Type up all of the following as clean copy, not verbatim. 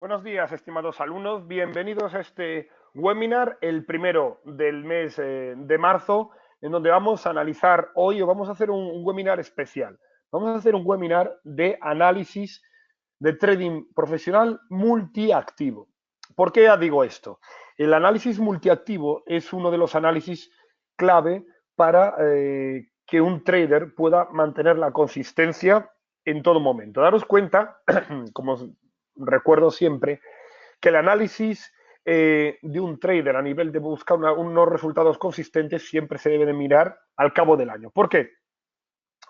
Buenos días, estimados alumnos. Bienvenidos a este webinar, el primero del mes de marzo, en donde vamos a analizar hoy, o vamos a hacer un webinar especial. Vamos a hacer un webinar de análisis de trading profesional multiactivo. ¿Por qué ya digo esto? El análisis multiactivo es uno de los análisis clave para que un trader pueda mantener la consistencia en todo momento. Daros cuenta, como recuerdo siempre, que el análisis de un trader a nivel de buscar unos resultados consistentes siempre se debe de mirar al cabo del año. ¿Por qué?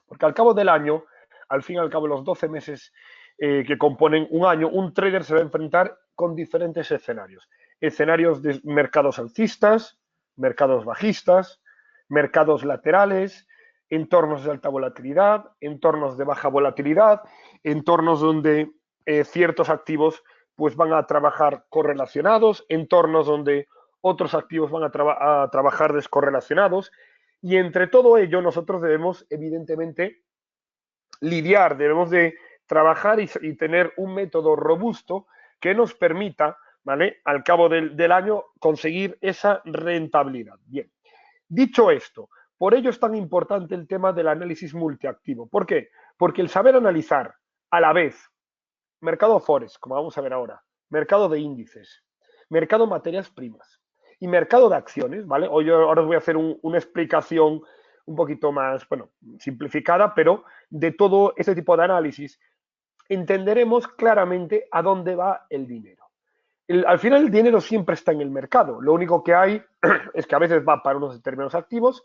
Porque al cabo del año, al fin y al cabo de los 12 meses que componen un año, un trader se va a enfrentar con diferentes escenarios. Escenarios de mercados alcistas, mercados bajistas, mercados laterales, entornos de alta volatilidad, entornos de baja volatilidad, entornos donde ciertos activos pues van a trabajar correlacionados, entornos donde otros activos van a trabajar descorrelacionados, y entre todo ello nosotros debemos evidentemente lidiar, debemos de trabajar y tener un método robusto que nos permita, ¿vale?, al cabo del año conseguir esa rentabilidad. Bien, dicho esto, por ello es tan importante el tema del análisis multiactivo. ¿Por qué? Porque el saber analizar a la vez mercado forex, como vamos a ver ahora, mercado de índices, mercado materias primas y mercado de acciones, ¿vale? Hoy ahora os voy a hacer una explicación un poquito más, bueno, simplificada, pero de todo este tipo de análisis entenderemos claramente a dónde va el dinero. Al final el dinero siempre está en el mercado, lo único que hay es que a veces va para unos determinados activos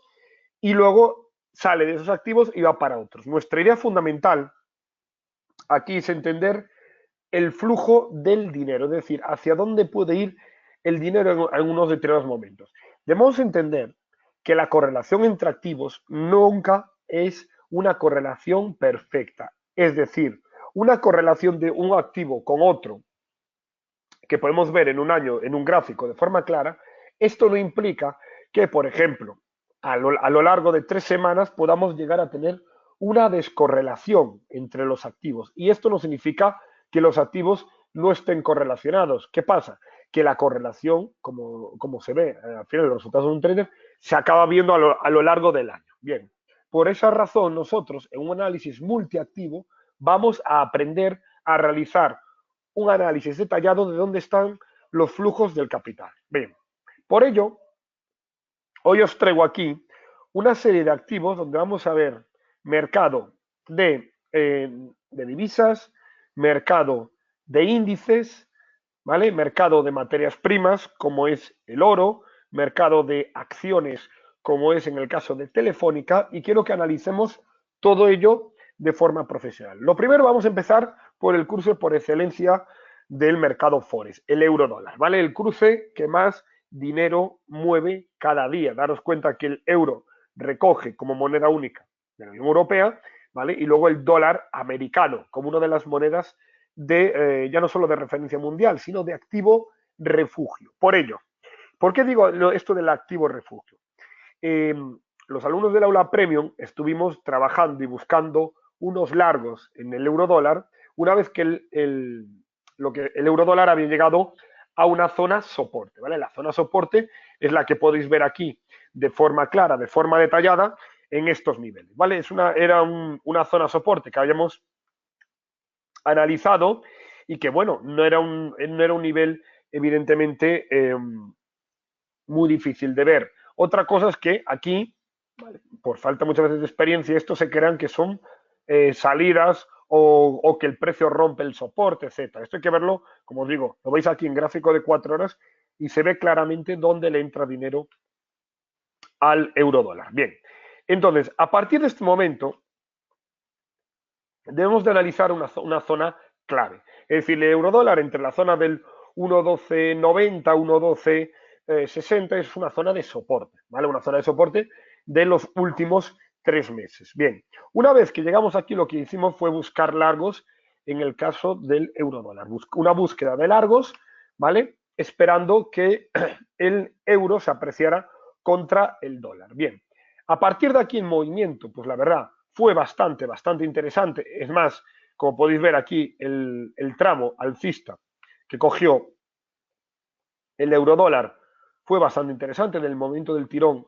y luego sale de esos activos y va para otros. Nuestra idea fundamental aquí es entender el flujo del dinero, es decir, hacia dónde puede ir el dinero en unos determinados momentos. Debemos entender que la correlación entre activos nunca es una correlación perfecta. Es decir, una correlación de un activo con otro que podemos ver en un año en un gráfico de forma clara, esto no implica que, por ejemplo, a lo largo de 3 semanas podamos llegar a tener una descorrelación entre los activos. Y esto no significa que los activos no estén correlacionados. ¿Qué pasa? Que la correlación, como se ve al final de los resultados de un trader, se acaba viendo a lo largo del año. Bien, por esa razón nosotros en un análisis multiactivo vamos a aprender a realizar un análisis detallado de dónde están los flujos del capital. Bien, por ello, hoy os traigo aquí una serie de activos donde vamos a ver mercado de divisas, mercado de índices, ¿vale? Mercado de materias primas, como es el oro, mercado de acciones, como es en el caso de Telefónica, y quiero que analicemos todo ello de forma profesional. Lo primero, vamos a empezar por el cruce por excelencia del mercado Forex, el euro dólar, ¿vale? El cruce que más dinero mueve cada día. Daros cuenta que el euro recoge como moneda única de la Unión Europea, ¿vale? Y luego el dólar americano como una de las monedas de ya no solo de referencia mundial, sino de activo refugio. Por ello, ¿por qué digo esto del activo refugio? Eh, los alumnos del aula premium estuvimos trabajando y buscando unos largos en el euro dólar una vez que el euro dólar había llegado a una zona soporte, ¿vale? La zona soporte es la que podéis ver aquí de forma clara, de forma detallada en estos niveles, ¿vale? Era una zona soporte que habíamos analizado y que, bueno, no era un nivel evidentemente muy difícil de ver. Otra cosa es que aquí, vale, por falta muchas veces de experiencia, estos se crean que son salidas o que el precio rompe el soporte, etcétera. Esto hay que verlo, como os digo, lo veis aquí en gráfico de 4 horas y se ve claramente dónde le entra dinero al euro dólar. Bien, entonces, a partir de este momento, debemos de analizar una zona clave. Es decir, el euro dólar entre la zona del 1.1290, 1.1260 es una zona de soporte, ¿vale? Una zona de soporte de los últimos 3 meses. Bien, una vez que llegamos aquí, lo que hicimos fue buscar largos en el caso del euro dólar. Una búsqueda de largos, ¿vale? Esperando que el euro se apreciara contra el dólar. Bien, a partir de aquí el movimiento, pues la verdad, fue bastante interesante. Es más, como podéis ver aquí, el tramo alcista que cogió el eurodólar fue bastante interesante en el momento del tirón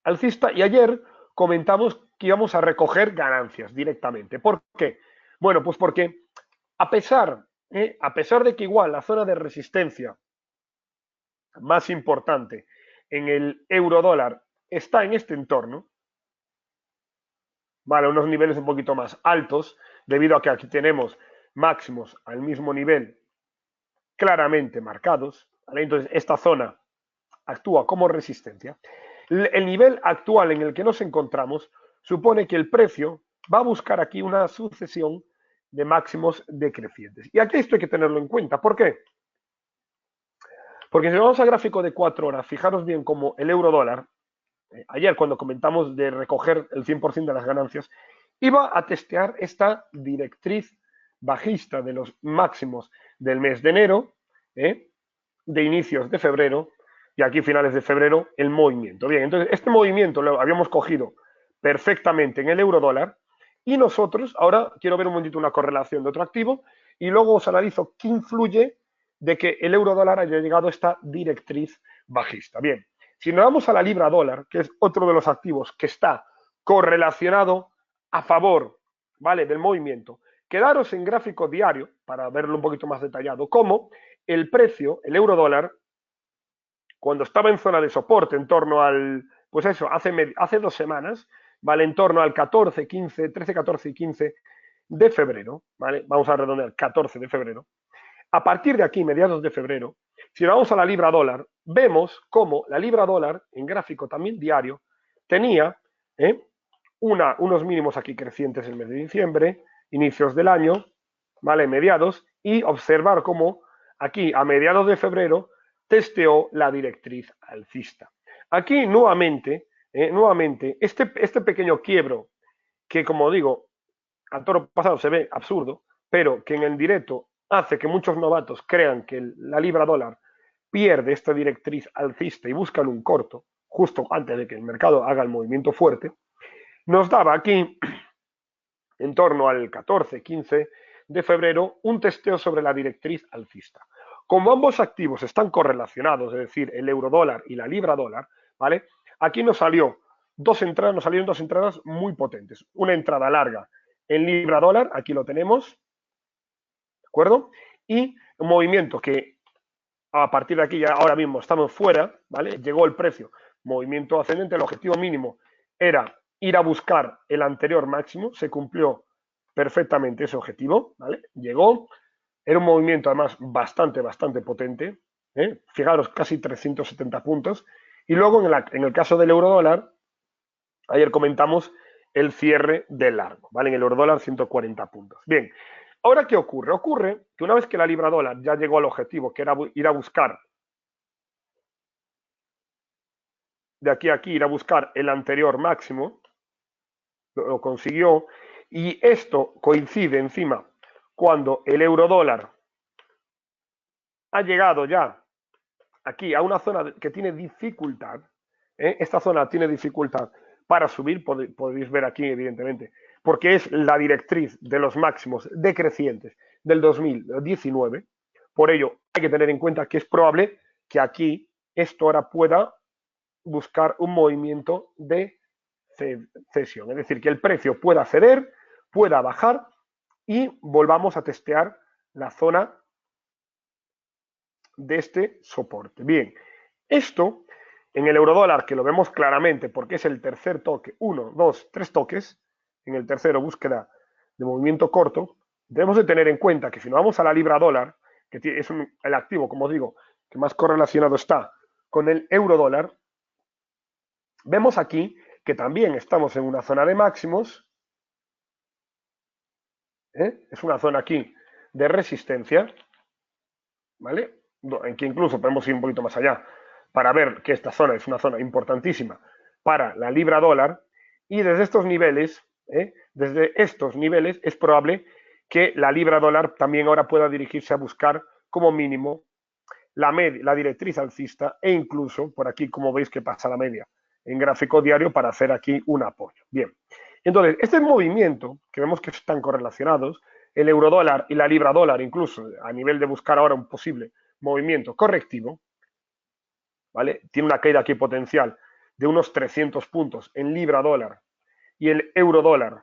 alcista y ayer comentamos que íbamos a recoger ganancias directamente. ¿Por qué? Bueno, pues porque a pesar de que igual la zona de resistencia más importante en el eurodólar está en este entorno, ¿vale? Unos niveles un poquito más altos, debido a que aquí tenemos máximos al mismo nivel claramente marcados, ¿vale? Entonces esta zona actúa como resistencia. El nivel actual en el que nos encontramos supone que el precio va a buscar aquí una sucesión de máximos decrecientes. Y aquí esto hay que tenerlo en cuenta. ¿Por qué? Porque si vamos al gráfico de 4 horas, fijaros bien cómo el euro dólar, ayer cuando comentamos de recoger el 100% de las ganancias, iba a testear esta directriz bajista de los máximos del mes de enero, de inicios de febrero, y aquí finales de febrero el movimiento. Bien, entonces este movimiento lo habíamos cogido perfectamente en el euro dólar y nosotros, ahora quiero ver un momentito una correlación de otro activo y luego os analizo qué influye de que el euro dólar haya llegado a esta directriz bajista. Bien, si nos vamos a la libra dólar, que es otro de los activos que está correlacionado a favor, ¿vale?, del movimiento, quedaros en gráfico diario para verlo un poquito más detallado, cómo el precio, el euro dólar, cuando estaba en zona de soporte, en torno al, pues eso, hace 2 semanas, ¿vale? En torno al 14, 15, 13, 14 y 15 de febrero, ¿vale? Vamos a redondear, 14 de febrero. A partir de aquí, mediados de febrero, si vamos a la libra dólar, vemos cómo la libra dólar, en gráfico también diario, tenía unos mínimos aquí crecientes en el mes de diciembre, inicios del año, ¿vale? Mediados, y observar cómo aquí, a mediados de febrero, testeó la directriz alcista. Aquí, nuevamente, este pequeño quiebro, que como digo, a toro pasado se ve absurdo, pero que en el directo hace que muchos novatos crean que la libra dólar pierde esta directriz alcista y buscan un corto, justo antes de que el mercado haga el movimiento fuerte, nos daba aquí, en torno al 14, 15 de febrero, un testeo sobre la directriz alcista. Como ambos activos están correlacionados, es decir, el euro dólar y la libra dólar, ¿vale? Aquí nos salieron dos entradas muy potentes. Una entrada larga en libra dólar, aquí lo tenemos, ¿de acuerdo? Y un movimiento que a partir de aquí ya ahora mismo estamos fuera, ¿vale? Llegó el precio, movimiento ascendente, el objetivo mínimo era ir a buscar el anterior máximo, se cumplió perfectamente ese objetivo, ¿vale? Llegó, era un movimiento además bastante potente, fijaros, casi 370 puntos, y luego en el caso del euro dólar, ayer comentamos el cierre de largo, ¿vale? En el euro dólar 140 puntos. Bien, ahora ¿qué ocurre? Ocurre que una vez que la libra dólar ya llegó al objetivo, que era ir a buscar, de aquí a aquí, ir a buscar el anterior máximo, lo consiguió, y esto coincide encima cuando el euro dólar ha llegado ya aquí a una zona que tiene dificultad, esta zona tiene dificultad para subir, podéis ver aquí evidentemente, porque es la directriz de los máximos decrecientes del 2019, por ello hay que tener en cuenta que es probable que aquí esto ahora pueda buscar un movimiento de cesión, es decir, que el precio pueda ceder, pueda bajar y volvamos a testear la zona de este soporte. Bien, esto en el eurodólar, que lo vemos claramente porque es el tercer toque, 1, 2, 3 toques, en el tercero búsqueda de movimiento corto, debemos de tener en cuenta que si nos vamos a la libra dólar, que es el activo, como os digo, que más correlacionado está con el eurodólar, vemos aquí que también estamos en una zona de máximos, es una zona aquí de resistencia, ¿vale? En que incluso podemos ir un poquito más allá para ver que esta zona es una zona importantísima para la libra dólar y desde estos niveles, es probable que la libra dólar también ahora pueda dirigirse a buscar como mínimo la directriz alcista e incluso por aquí, como veis que pasa la media en gráfico diario para hacer aquí un apoyo. Bien, entonces este movimiento que vemos que están correlacionados el eurodólar y la libra dólar, incluso a nivel de buscar ahora un posible movimiento correctivo, ¿vale? Tiene una caída aquí potencial de unos 300 puntos en libra dólar y el euro dólar,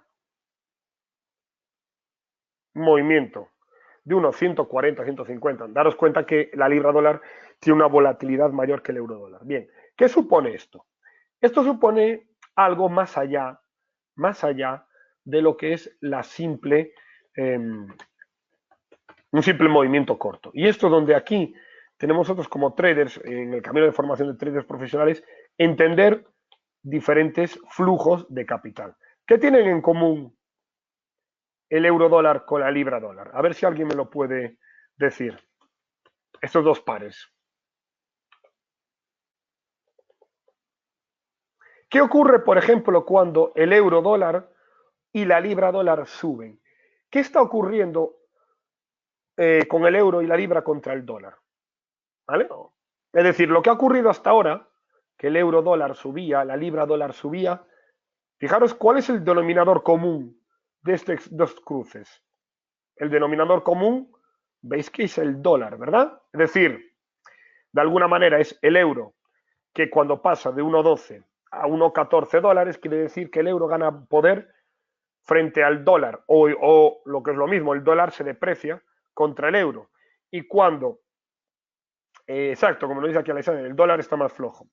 movimiento de unos 140, 150. Daros cuenta que la libra dólar tiene una volatilidad mayor que el euro dólar. Bien, ¿qué supone esto? Esto supone algo más allá de lo que es la simple, un simple movimiento corto. Y esto donde aquí tenemos nosotros como traders, en el camino de formación de traders profesionales, entender diferentes flujos de capital. ¿Qué tienen en común el euro dólar con la libra dólar? A ver si alguien me lo puede decir. Estos dos pares. ¿Qué ocurre, por ejemplo, cuando el euro dólar y la libra dólar suben? ¿Qué está ocurriendo con el euro y la libra contra el dólar? ¿Vale? Es decir, lo que ha ocurrido hasta ahora, que el euro dólar subía, la libra dólar subía, fijaros cuál es el denominador común de estos dos cruces. El denominador común, veis que es el dólar, ¿verdad? Es decir, de alguna manera es el euro, que cuando pasa de 1,12 a 1,14 dólares, quiere decir que el euro gana poder frente al dólar, o lo que es lo mismo, el dólar se deprecia contra el euro. Y cuando, exacto, como lo dice aquí Alexander, el dólar está más flojo.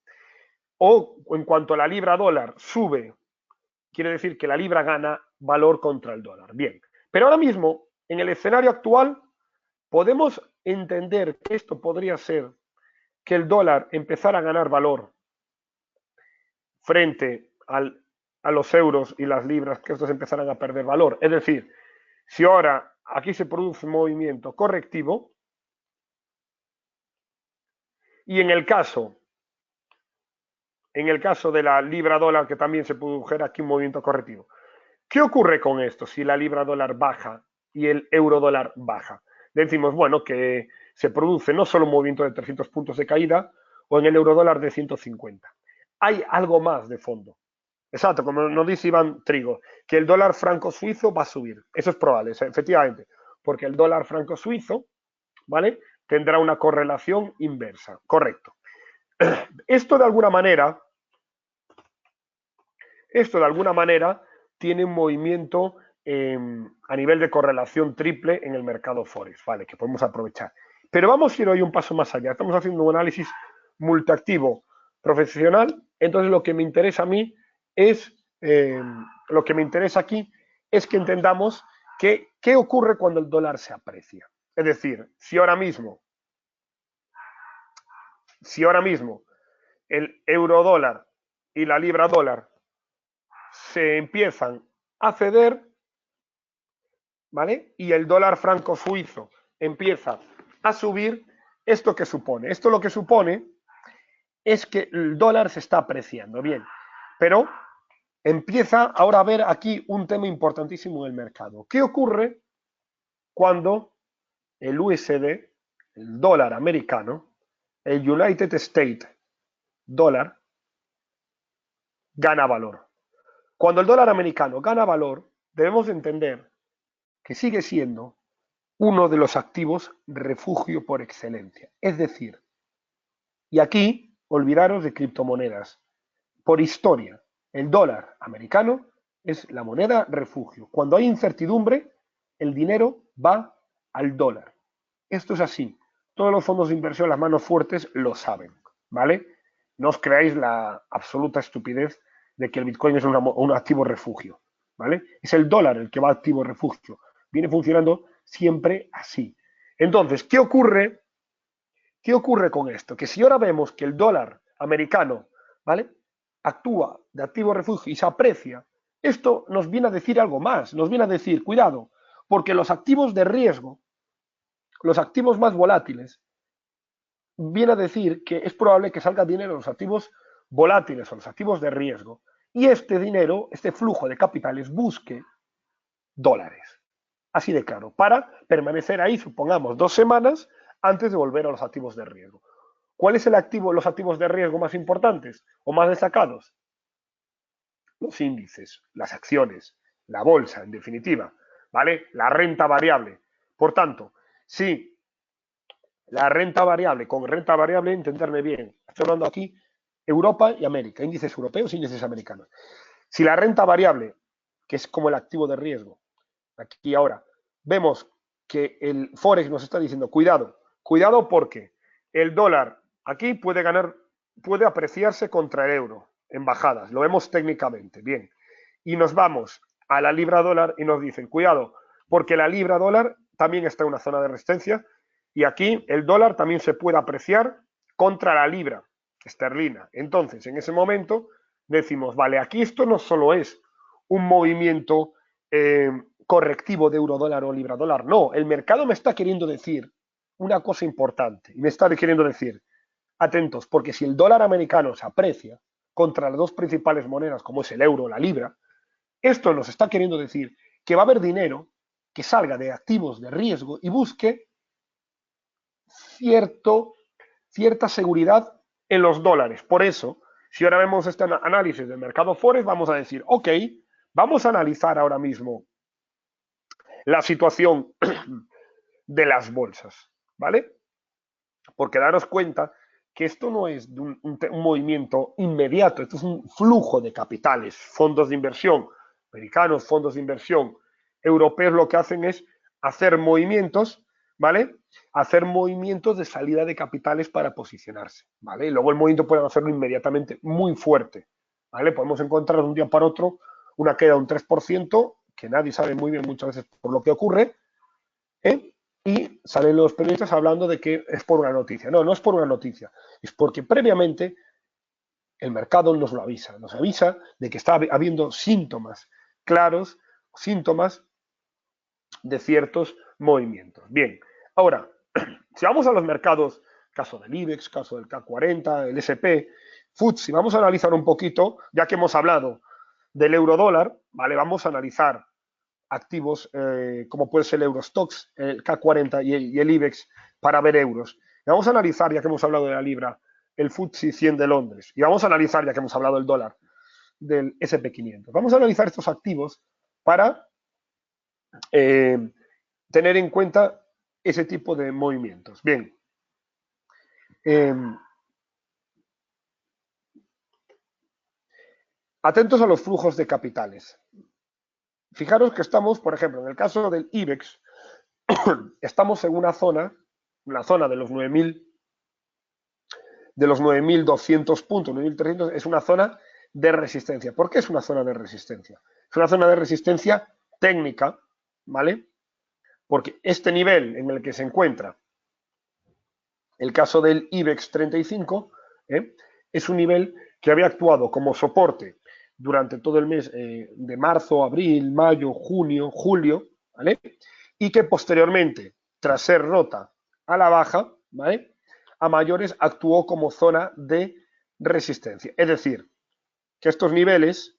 O en cuanto la libra dólar sube, quiere decir que la libra gana valor contra el dólar. Bien, pero ahora mismo, en el escenario actual, podemos entender que esto podría ser que el dólar empezara a ganar valor frente a los euros y las libras, que estos empezaran a perder valor. Es decir, si ahora aquí se produce un movimiento correctivo, y en el caso de la libra dólar, que también se produjera aquí un movimiento correctivo, ¿qué ocurre con esto si la libra dólar baja y el euro dólar baja? Decimos, bueno, que se produce no solo un movimiento de 300 puntos de caída o en el euro dólar de 150. Hay algo más de fondo. Exacto, como nos dice Iván Trigo, que el dólar franco suizo va a subir. Eso es probable, efectivamente, porque el dólar franco suizo, ¿vale? Tendrá una correlación inversa. Correcto. Esto de alguna manera, tiene un movimiento a nivel de correlación triple en el mercado Forex, ¿vale? Que podemos aprovechar. Pero vamos a ir hoy un paso más allá. Estamos haciendo un análisis multiactivo profesional, entonces lo que me interesa a mí es, lo que me interesa aquí es que entendamos qué ocurre cuando el dólar se aprecia. Es decir, si ahora mismo el euro dólar y la libra dólar se empiezan a ceder, ¿vale? Y el dólar franco suizo empieza a subir, ¿esto qué supone? Esto lo que supone es que el dólar se está apreciando, bien, pero empieza ahora a haber aquí un tema importantísimo en el mercado. ¿Qué ocurre cuando el USD, el dólar americano, el United States dólar, gana valor? Cuando el dólar americano gana valor, debemos entender que sigue siendo uno de los activos refugio por excelencia. Es decir, y aquí olvidaros de criptomonedas. Por historia, el dólar americano es la moneda refugio. Cuando hay incertidumbre, el dinero va al dólar. Esto es así. Todos los fondos de inversión, las manos fuertes, lo saben, ¿vale? No os creáis la absoluta estupidez de que el Bitcoin es un activo refugio, ¿vale? Es el dólar el que va activo refugio. Viene funcionando siempre así. Entonces, ¿qué ocurre? ¿Qué ocurre con esto? Que si ahora vemos que el dólar americano, ¿vale? Actúa de activo refugio y se aprecia, esto nos viene a decir algo más, nos viene a decir, cuidado, porque los activos de riesgo, los activos más volátiles, viene a decir que es probable que salga dinero de los activos volátiles o los activos de riesgo, y este dinero, este flujo de capitales, busque dólares. Así de claro, para permanecer ahí, supongamos, 2 semanas antes de volver a los activos de riesgo. ¿Cuál es los activos de riesgo más importantes o más destacados? Los índices, las acciones, la bolsa, en definitiva. ¿vale? La renta variable. Por tanto, si la renta variable, con renta variable, entenderme bien, estoy hablando aquí Europa y América, índices europeos, índices americanos. Si la renta variable, que es como el activo de riesgo, aquí ahora, vemos que el Forex nos está diciendo, cuidado, cuidado porque el dólar aquí puede ganar, puede apreciarse contra el euro en bajadas, lo vemos técnicamente, bien. Y nos vamos a la libra dólar y nos dicen, cuidado, porque la libra dólar también está en una zona de resistencia y aquí el dólar también se puede apreciar contra la libra esterlina. Entonces, en ese momento decimos, vale, aquí esto no solo es un movimiento correctivo de euro dólar o libra dólar, no, el mercado me está queriendo decir una cosa importante y me está queriendo decir, atentos, porque si el dólar americano se aprecia contra las dos principales monedas como es el euro o la libra, esto nos está queriendo decir que va a haber dinero que salga de activos de riesgo y busque cierta seguridad en los dólares. Por eso, si ahora vemos este análisis del mercado Forex, vamos a decir, ok, vamos a analizar ahora mismo la situación de las bolsas, ¿vale? Porque daros cuenta que esto no es un movimiento inmediato, esto es un flujo de capitales, fondos de inversión, americanos, fondos de inversión, europeos lo que hacen es hacer movimientos, ¿vale? Hacer movimientos de salida de capitales para posicionarse, ¿vale? Y luego el movimiento pueden hacerlo inmediatamente muy fuerte, ¿vale? Podemos encontrar de un día para otro una queda de un 3%, que nadie sabe muy bien muchas veces por lo que ocurre, ¿eh? Y salen los periodistas hablando de que es por una noticia. No, no es por una noticia, es porque previamente el mercado nos lo avisa, nos avisa de que está habiendo síntomas claros, síntomas de ciertos movimientos. Bien, ahora, si vamos a los mercados, caso del IBEX, caso del K40, el SP, FTSE, vamos a analizar un poquito, ya que hemos hablado del euro dólar, ¿vale? Vamos a analizar activos como puede ser el Eurostox, el K40 y el IBEX para ver euros. Y vamos a analizar, ya que hemos hablado de la libra, el FTSE 100 de Londres. Y vamos a analizar, ya que hemos hablado del dólar, del SP500. Vamos a analizar estos activos para tener en cuenta ese tipo de movimientos. Bien. Atentos a los flujos de capitales. Fijaros que estamos, por ejemplo, en el caso del IBEX, estamos en una zona, la zona de los 9.200 puntos, 9.300, es una zona de resistencia. ¿Por qué es una zona de resistencia? Es una zona de resistencia técnica, ¿vale? Porque este nivel en el que se encuentra el caso del IBEX 35 es un nivel que había actuado como soporte durante todo el mes de marzo, abril, mayo, junio, julio, ¿vale? Y que posteriormente, tras ser rota a la baja, ¿vale? A mayores actuó como zona de resistencia. Es decir, que estos niveles,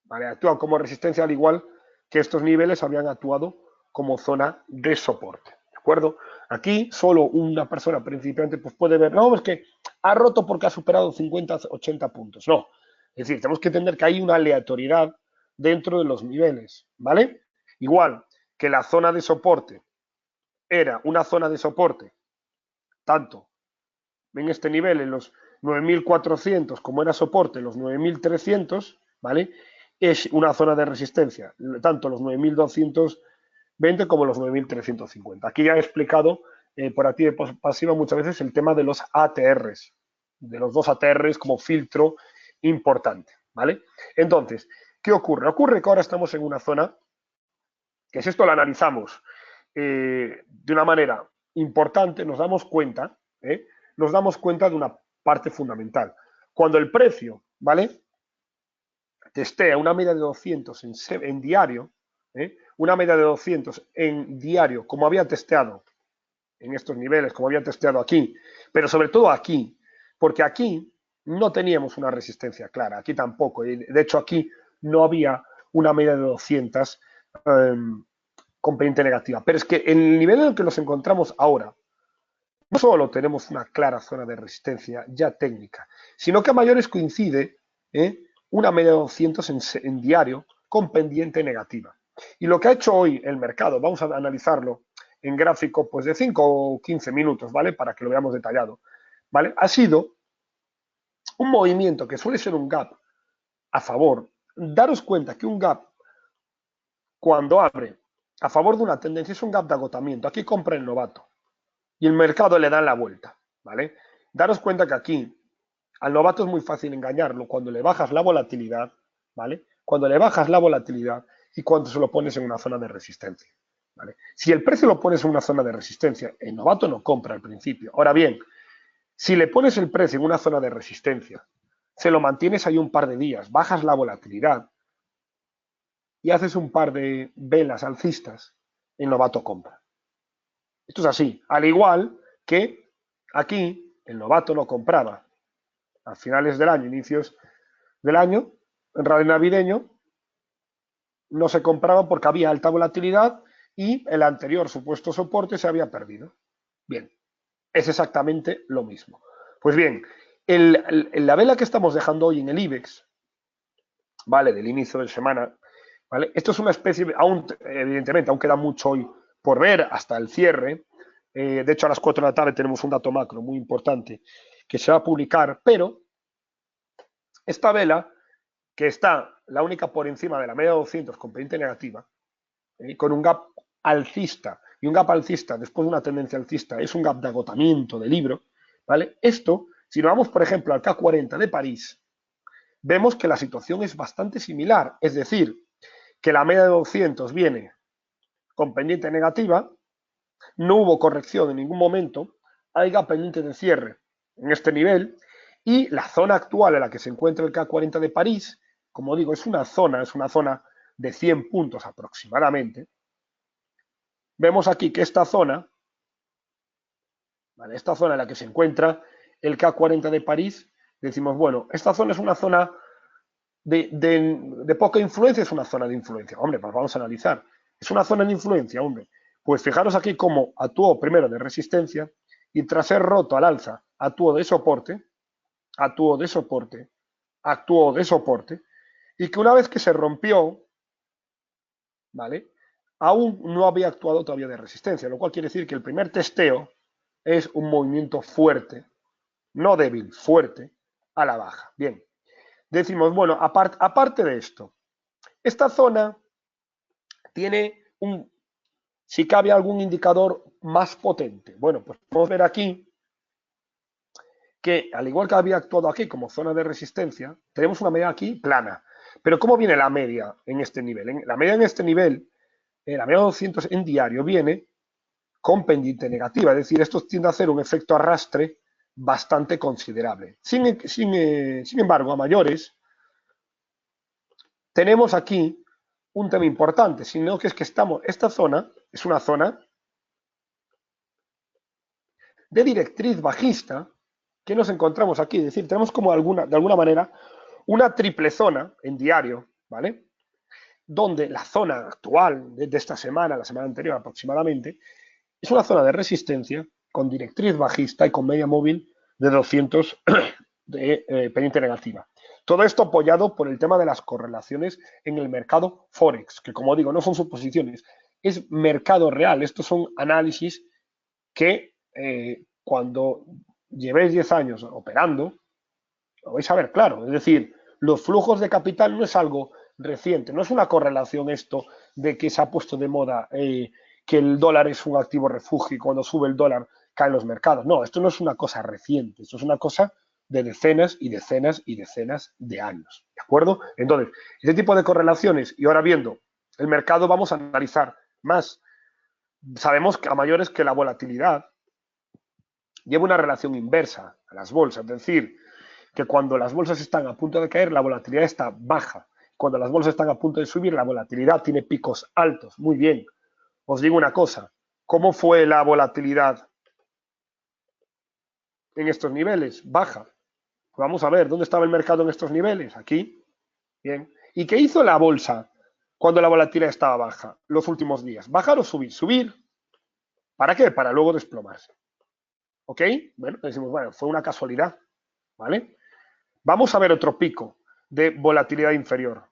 ¿vale? Actúan como resistencia al igual que estos niveles habían actuado como zona de soporte. ¿De acuerdo? Aquí solo una persona principiante pues puede ver, no, es que ha roto porque ha superado 50, 80 puntos. No. Es decir, tenemos que entender que hay una aleatoriedad dentro de los niveles, ¿vale? Igual que la zona de soporte era una zona de soporte, tanto en este nivel, en los 9.400, como era soporte, los 9.300, ¿vale? Es una zona de resistencia, tanto los 9.220 como los 9.350. Aquí ya he explicado por activa y pasiva muchas veces el tema de los ATRs, de los dos ATRs como filtro importante, ¿vale? Entonces, ¿qué ocurre? Ocurre que ahora estamos en una zona que si esto lo analizamos de una manera importante, nos damos cuenta de una parte fundamental. Cuando el precio, ¿vale? Testea una media de 200 en diario, una media de 200 en diario, como había testeado en estos niveles, como había testeado aquí, pero sobre todo aquí, porque aquí no teníamos una resistencia clara, aquí tampoco, y de hecho aquí no había una media de 200 con pendiente negativa, pero es que en el nivel en el que nos encontramos ahora, no solo tenemos una clara zona de resistencia ya técnica, sino que a mayores coincide una media de 200 en diario con pendiente negativa. Y lo que ha hecho hoy el mercado, vamos a analizarlo en gráfico pues de 5 o 15 minutos, ¿vale? Para que lo veamos detallado, ¿vale? Ha sido un movimiento que suele ser un gap a favor. Daros cuenta que un gap, cuando abre a favor de una tendencia, es un gap de agotamiento. Aquí compra el novato y el mercado le da la vuelta, ¿vale? Daros cuenta que aquí al novato es muy fácil engañarlo cuando le bajas la volatilidad, ¿vale? Cuando le bajas la volatilidad y cuando se lo pones en una zona de resistencia, ¿vale? Si el precio lo pones en una zona de resistencia, el novato no compra al principio. Ahora bien, si le pones el precio en una zona de resistencia, se lo mantienes ahí un par de días, bajas la volatilidad y haces un par de velas alcistas, el novato compra. Esto es así. Al igual que aquí el novato no compraba a finales del año, inicios del año, en rally navideño, no se compraba porque había alta volatilidad y el anterior supuesto soporte se había perdido. Bien, es exactamente lo mismo. Pues bien, la vela que estamos dejando hoy en el IBEX, ¿vale? Del inicio de semana, ¿vale? Esto es una especie, aún, evidentemente, aún queda mucho hoy por ver hasta el cierre. De hecho, a las 4 de la tarde tenemos un dato macro muy importante que se va a publicar, pero esta vela, que está la única por encima de la media de 200 con pendiente negativa, con un gap alcista, y un gap alcista después de una tendencia alcista es un gap de agotamiento de libro, ¿vale? Esto, si nos vamos, por ejemplo, al K40 de París, vemos que la situación es bastante similar, es decir, que la media de 200 viene con pendiente negativa, no hubo corrección en ningún momento, hay gap pendiente de cierre en este nivel, y la zona actual en la que se encuentra el K40 de París, como digo, es una zona de 100 puntos aproximadamente. Vemos aquí que esta zona, ¿vale? Esta zona en la que se encuentra el K40 de París, decimos, bueno, esta zona es una zona de poca influencia, es una zona de influencia. Hombre, pues vamos a analizar. Es una zona de influencia, hombre. Pues fijaros aquí cómo actuó primero de resistencia y tras ser roto al alza, actuó de soporte, actuó de soporte, actuó de soporte, y que una vez que se rompió, ¿vale? Aún no había actuado todavía de resistencia, lo cual quiere decir que el primer testeo es un movimiento fuerte, no débil, fuerte, a la baja. Bien, decimos, bueno, aparte de esto, esta zona tiene si cabe algún indicador más potente. Bueno, pues podemos ver aquí que al igual que había actuado aquí como zona de resistencia, tenemos una media aquí plana. Pero ¿cómo viene la media en este nivel? La media en este nivel, la media de 200 en diario, viene con pendiente negativa, es decir, esto tiende a hacer un efecto arrastre bastante considerable. Sin embargo, a mayores, tenemos aquí un tema importante, sino que es que esta zona es una zona de directriz bajista que nos encontramos aquí, es decir, tenemos como de alguna manera una triple zona en diario, ¿vale? Donde la zona actual de esta semana, la semana anterior aproximadamente, es una zona de resistencia con directriz bajista y con media móvil de 200 de pendiente negativa. Todo esto apoyado por el tema de las correlaciones en el mercado Forex, que como digo, no son suposiciones, es mercado real. Estos son análisis que cuando llevéis 10 años operando, lo vais a ver claro. Es decir, los flujos de capital no es algo reciente, no es una correlación esto de que se ha puesto de moda que el dólar es un activo refugio y cuando sube el dólar caen los mercados. No, esto no es una cosa reciente, esto es una cosa de decenas y decenas y decenas de años. ¿De acuerdo? Entonces, este tipo de correlaciones, y ahora viendo el mercado, vamos a analizar más. Sabemos que a mayores que la volatilidad lleva una relación inversa a las bolsas, es decir, que cuando las bolsas están a punto de caer, la volatilidad está baja. Cuando las bolsas están a punto de subir, la volatilidad tiene picos altos. Muy bien. Os digo una cosa, ¿cómo fue la volatilidad en estos niveles? Baja. Pues vamos a ver, ¿dónde estaba el mercado en estos niveles? Aquí. Bien. ¿Y qué hizo la bolsa cuando la volatilidad estaba baja los últimos días? ¿Bajar o subir? Subir. ¿Para qué? Para luego desplomarse. ¿Ok? Bueno, decimos, bueno, fue una casualidad. ¿Vale? Vamos a ver otro pico de volatilidad inferior.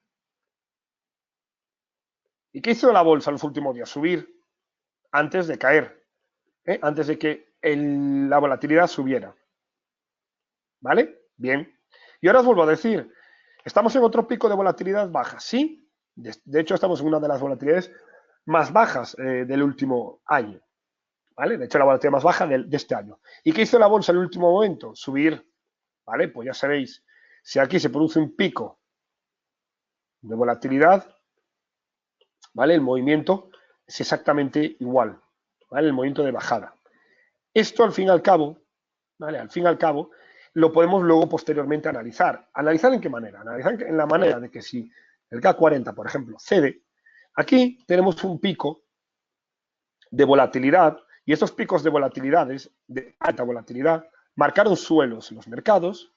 ¿Y qué hizo la bolsa en los últimos días? Subir antes de caer, antes de que la volatilidad subiera. ¿Vale? Bien. Y ahora os vuelvo a decir, ¿estamos en otro pico de volatilidad baja? Sí. De hecho, estamos en una de las volatilidades más bajas del último año. ¿Vale? De hecho, la volatilidad más baja de este año. ¿Y qué hizo la bolsa en el último momento? Subir. ¿Vale? Pues ya sabéis, si aquí se produce un pico de volatilidad, ¿vale? El movimiento es exactamente igual, ¿vale? El movimiento de bajada. Esto, al fin y al cabo, ¿vale? Al fin y al cabo, lo podemos luego posteriormente analizar. ¿Analizar en qué manera? Analizar en la manera de que si el K40, por ejemplo, cede, aquí tenemos un pico de volatilidad y estos picos de volatilidades, de alta volatilidad, marcaron suelos en los mercados,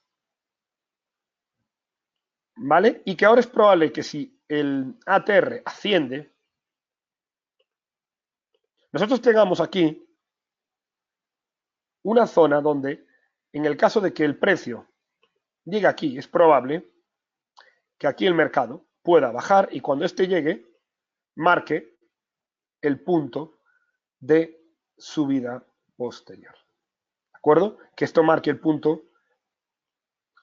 ¿vale? Y que ahora es probable que si el ATR asciende, nosotros tengamos aquí una zona donde, en el caso de que el precio llegue aquí, es probable que aquí el mercado pueda bajar y cuando este llegue, marque el punto de subida posterior. ¿De acuerdo? Que esto marque el punto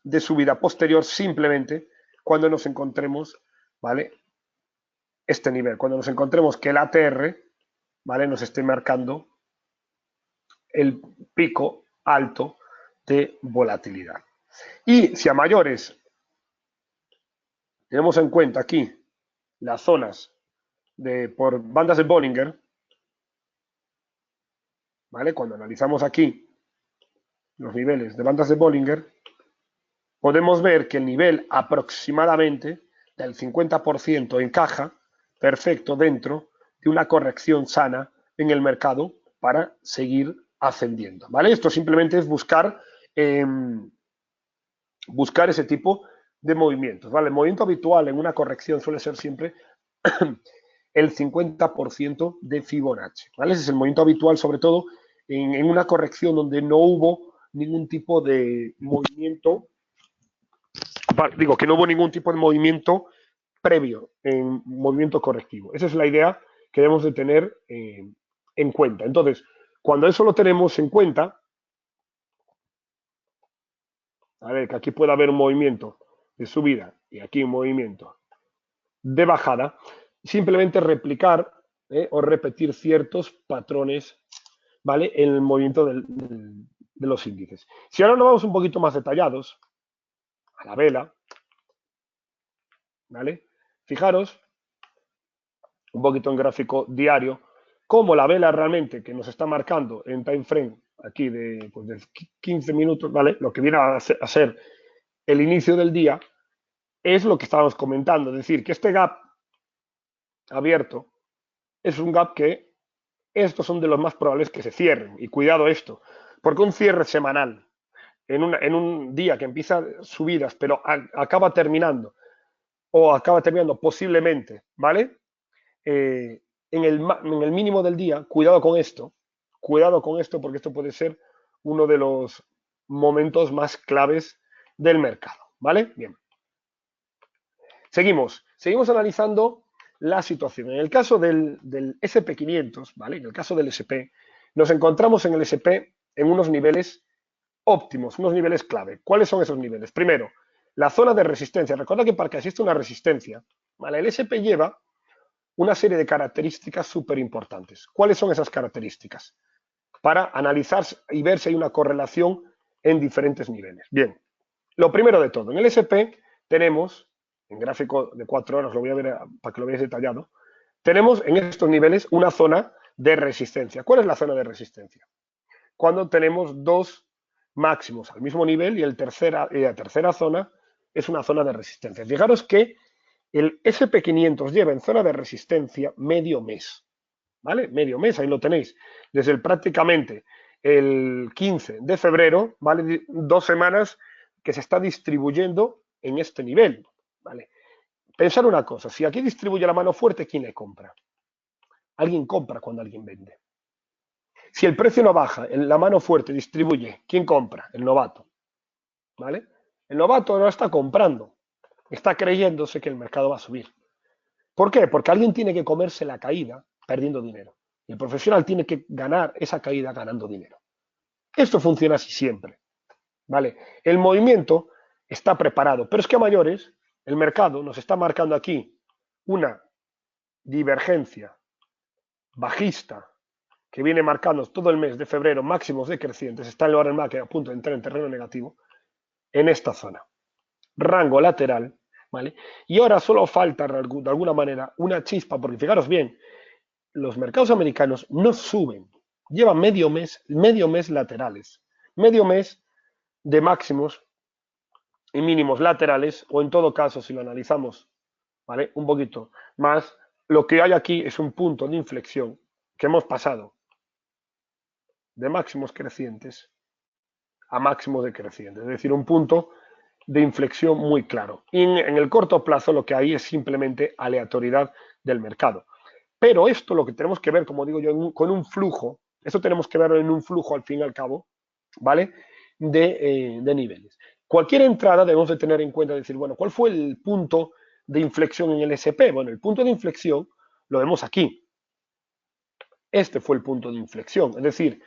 de subida posterior simplemente cuando nos encontremos, ¿vale? Este nivel, cuando nos encontremos que el ATR, ¿vale? Nos esté marcando el pico alto de volatilidad. Y si a mayores tenemos en cuenta aquí las zonas por bandas de Bollinger, ¿vale? Cuando analizamos aquí los niveles de bandas de Bollinger, podemos ver que el nivel aproximadamente del 50% encaja perfecto dentro de una corrección sana en el mercado para seguir ascendiendo, ¿vale? Esto simplemente es buscar ese tipo de movimientos, ¿vale? El movimiento habitual en una corrección suele ser siempre el 50% de Fibonacci, ¿vale? Ese es el movimiento habitual, sobre todo en una corrección donde no hubo ningún tipo de movimiento, digo, que no hubo ningún tipo de movimiento previo en movimiento correctivo. Esa es la idea que debemos de tener en cuenta. Entonces, cuando eso lo tenemos en cuenta, a ver, que aquí puede haber un movimiento de subida y aquí un movimiento de bajada, simplemente replicar o repetir ciertos patrones, ¿vale? En el movimiento de los índices. Si ahora nos vamos un poquito más detallados a la vela, ¿vale? Fijaros un poquito en gráfico diario, cómo la vela realmente que nos está marcando en time frame aquí pues de 15 minutos, ¿vale? Lo que viene a ser el inicio del día, es lo que estábamos comentando, es decir, que este gap abierto es un gap que estos son de los más probables que se cierren. Y cuidado esto, porque un cierre semanal en un día que empieza subidas, pero acaba terminando, o acaba terminando posiblemente, ¿vale? En el mínimo del día, cuidado con esto porque esto puede ser uno de los momentos más claves del mercado, ¿vale? Bien. Seguimos analizando la situación. En el caso del SP500, ¿vale? En el caso del SP, nos encontramos en el SP en unos niveles óptimos, unos niveles clave. ¿Cuáles son esos niveles? Primero, la zona de resistencia. Recuerda que para que exista una resistencia, ¿vale? El SP lleva una serie de características súper importantes. ¿Cuáles son esas características? Para analizar y ver si hay una correlación en diferentes niveles. Bien, lo primero de todo, en el SP tenemos, en gráfico de 4 horas, lo voy a ver para que lo veáis detallado, tenemos en estos niveles una zona de resistencia. ¿Cuál es la zona de resistencia? Cuando tenemos dos máximos al mismo nivel y la tercera zona es una zona de resistencia. Fijaros que el SP500 lleva en zona de resistencia medio mes, ¿vale? Medio mes, ahí lo tenéis, desde prácticamente el 15 de febrero, ¿vale? 2 semanas que se está distribuyendo en este nivel, ¿vale? Pensar una cosa, si aquí distribuye la mano fuerte, ¿quién le compra? Alguien compra cuando alguien vende. Si el precio no baja, la mano fuerte distribuye, ¿quién compra? El novato, ¿vale? El novato no está comprando, está creyéndose que el mercado va a subir. ¿Por qué? Porque alguien tiene que comerse la caída perdiendo dinero. Y el profesional tiene que ganar esa caída ganando dinero. Esto funciona así siempre. ¿Vale? El movimiento está preparado, pero es que a mayores el mercado nos está marcando aquí una divergencia bajista que viene marcando todo el mes de febrero máximos decrecientes, está el Warren Buffett a punto de entrar en terreno negativo, en esta zona. Rango lateral, ¿vale? Y ahora solo falta de alguna manera una chispa, porque fijaros bien, los mercados americanos no suben, llevan medio mes laterales, medio mes de máximos y mínimos laterales, o en todo caso, si lo analizamos, ¿vale? Un poquito más, lo que hay aquí es un punto de inflexión que hemos pasado de máximos crecientes a máximos decrecientes, es decir, un punto de inflexión muy claro. Y en el corto plazo lo que hay es simplemente aleatoriedad del mercado. Pero esto lo que tenemos que ver, como digo yo, con un flujo, esto tenemos que verlo en un flujo al fin y al cabo, ¿vale? De niveles. Cualquier entrada debemos de tener en cuenta, decir, bueno, ¿cuál fue el punto de inflexión en el SP? Bueno, el punto de inflexión lo vemos aquí. Este fue el punto de inflexión, es decir,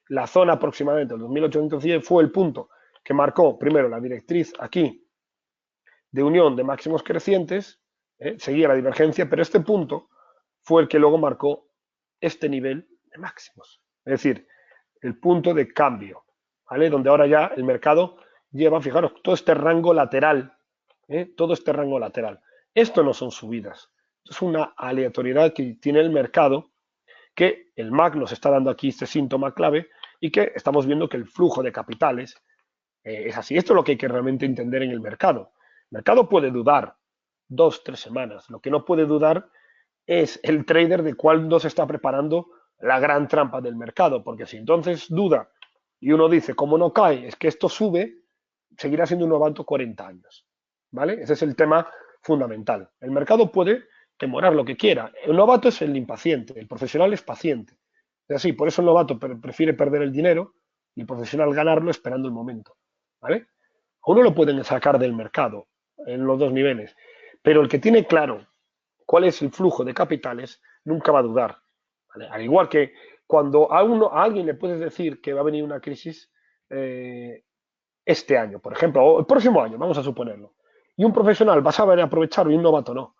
la zona aproximadamente del 2810 fue el punto que marcó primero la directriz aquí de unión de máximos crecientes, seguía la divergencia, pero este punto fue el que luego marcó este nivel de máximos, es decir, el punto de cambio, ¿vale? Donde ahora ya el mercado lleva, fijaros, todo este rango lateral, todo este rango lateral. Esto no son subidas, es una aleatoriedad que tiene el mercado, que el MAC nos está dando aquí este síntoma clave y que estamos viendo que el flujo de capitales es así. Esto es lo que hay que realmente entender en el mercado. El mercado puede dudar 2, 3 semanas. Lo que no puede dudar es el trader de cuándo se está preparando la gran trampa del mercado, porque si entonces duda y uno dice, como no cae, es que esto sube, seguirá siendo un novato 40 años. ¿Vale? Ese es el tema fundamental. El mercado puede demorar lo que quiera. El novato es el impaciente, el profesional es paciente. Es así, por eso el novato prefiere perder el dinero y el profesional ganarlo esperando el momento. ¿Vale? A uno lo pueden sacar del mercado en los dos niveles, pero el que tiene claro cuál es el flujo de capitales nunca va a dudar. ¿Vale? Al igual que cuando a alguien le puedes decir que va a venir una crisis este año, por ejemplo, o el próximo año, vamos a suponerlo, y un profesional va a saber aprovecharlo y un novato no,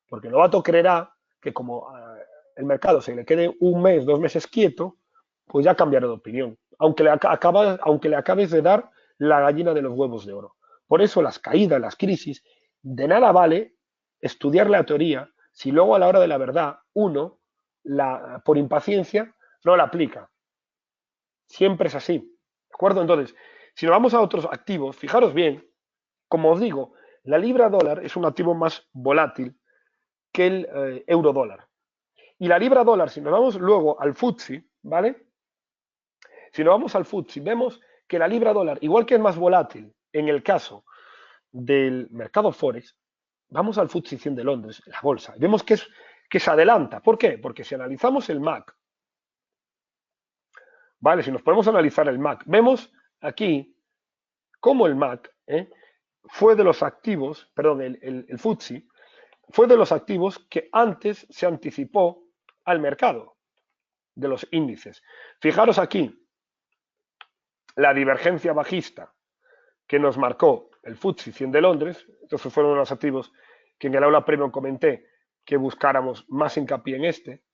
porque el novato creerá que como el mercado se le quede un mes, 2 meses quieto, pues ya cambiará de opinión, aunque le acabes de dar la gallina de los huevos de oro. Por eso las caídas, las crisis, de nada vale estudiar la teoría si luego a la hora de la verdad uno, por impaciencia, no la aplica. Siempre es así. ¿De acuerdo? Entonces, si nos vamos a otros activos, fijaros bien, como os digo, la libra dólar es un activo más volátil que el euro dólar. Y la libra dólar, si nos vamos luego al FTSE, ¿vale? Si nos vamos al FTSE, vemos que la libra dólar, igual que es más volátil en el caso del mercado Forex, vamos al FTSE 100 de Londres, la bolsa, y vemos que se adelanta. ¿Por qué? Porque si analizamos el MAC, ¿vale? Si nos ponemos a analizar el MAC, vemos aquí cómo el MAC fue de los activos, perdón, el FTSE, fue de los activos que antes se anticipó al mercado de los índices. Fijaros aquí la divergencia bajista que nos marcó el FTSE 100 de Londres, estos fueron los activos que en el aula premium comenté que buscáramos más hincapié en este.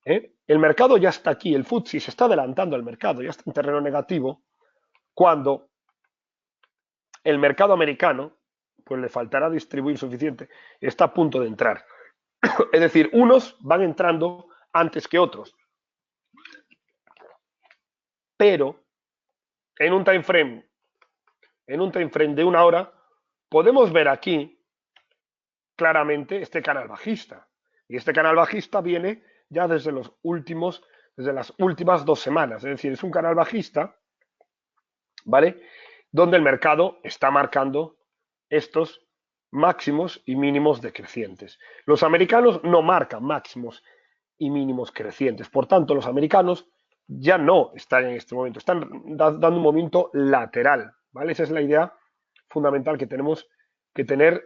El mercado ya está aquí, el FTSE se está adelantando al mercado, ya está en terreno negativo, cuando el mercado americano, pues le faltará distribuir suficiente, está a punto de entrar. Es decir, unos van entrando antes que otros. Pero en un time frame de una hora, podemos ver aquí claramente este canal bajista. Y este canal bajista viene ya desde las últimas 2 semanas. Es decir, es un canal bajista, ¿vale? Donde el mercado está marcando estos máximos y mínimos decrecientes. Los americanos no marcan máximos y mínimos crecientes. Por tanto, los americanos ya no están en este momento, están dando un movimiento lateral, ¿vale? Esa es la idea fundamental que tenemos que tener,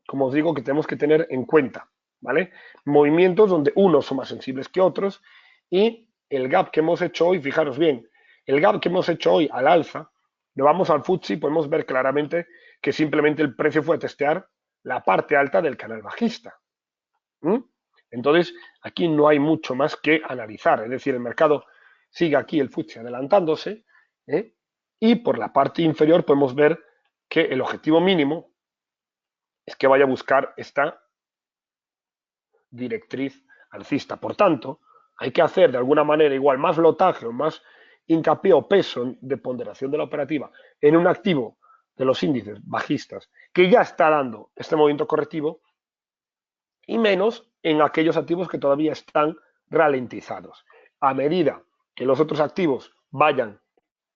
como os digo, que tenemos que tener en cuenta, ¿vale? Movimientos donde unos son más sensibles que otros y el gap que hemos hecho hoy, fijaros bien, el gap que hemos hecho hoy al alza, lo vamos al FTSE, podemos ver claramente que simplemente el precio fue a testear la parte alta del canal bajista. ¿Mm? Entonces, aquí no hay mucho más que analizar, es decir, el mercado sigue aquí el FTSE adelantándose, ¿eh? Y por la parte inferior podemos ver que el objetivo mínimo es que vaya a buscar esta directriz alcista. Por tanto, hay que hacer de alguna manera igual más lotaje o más hincapié o peso de ponderación de la operativa en un activo de los índices bajistas que ya está dando este movimiento correctivo y menos en aquellos activos que todavía están ralentizados. A medida que los otros activos vayan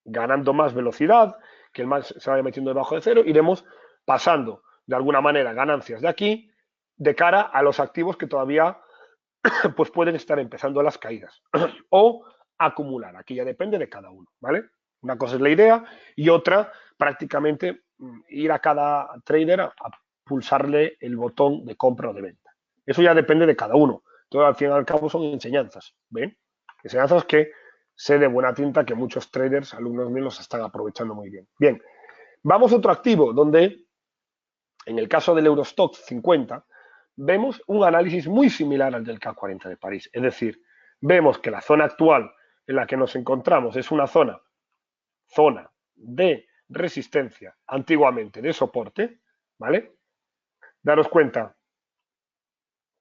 ganando más velocidad, que el más se vaya metiendo debajo de cero, iremos pasando de alguna manera ganancias de aquí de cara a los activos que todavía pues pueden estar empezando las caídas o acumular. Aquí ya depende de cada uno, ¿vale? Una cosa es la idea y otra prácticamente ir a cada trader a pulsarle el botón de compra o de venta. Eso ya depende de cada uno. Todo al fin y al cabo son enseñanzas, ¿ven? Enseñanzas que sé de buena tinta que muchos traders, alumnos míos, están aprovechando muy bien. Bien, vamos a otro activo donde, en el caso del Eurostoxx 50, vemos un análisis muy similar al del CAC 40 de París. Es decir, vemos que la zona actual en la que nos encontramos es una zona de resistencia, antiguamente de soporte, ¿vale? Daros cuenta